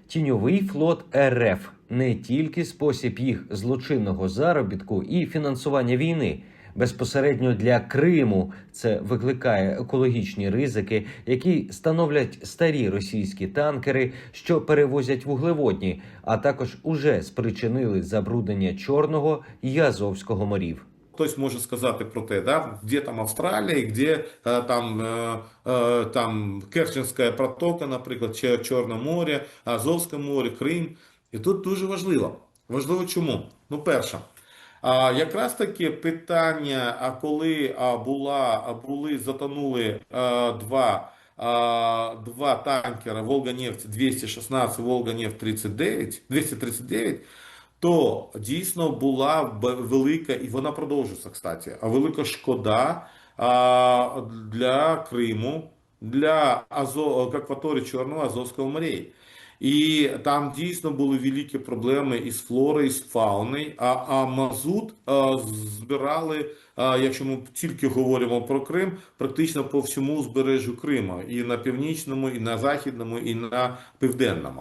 Тіньовий флот РФ – не тільки спосіб їх злочинного заробітку і фінансування війни. Безпосередньо для Криму це викликає екологічні ризики, які становлять старі російські танкери, що перевозять вуглеводні, а також уже спричинили забруднення Чорного і Азовського морів. Хтось може сказати про те, да, де там Австралія, де там Керченська протока, наприклад, чи Чорне море, Азовське море, Крим. І тут дуже важливо. Важливо чому? Ну, перше, якраз таки питання, коли затонули два танкера Волга-Нефть 216, Волга-Нефть 239, то дійсно була велика, і вона продовжується, кстати, велика шкода для Криму, для акваторії Чорного, Азовського морей. І там дійсно були великі проблеми із флорою, із фауною, а мазут збирали, якщо ми тільки говоримо про Крим, практично по всьому узбережжю Криму, і на північному, і на західному, і на південному.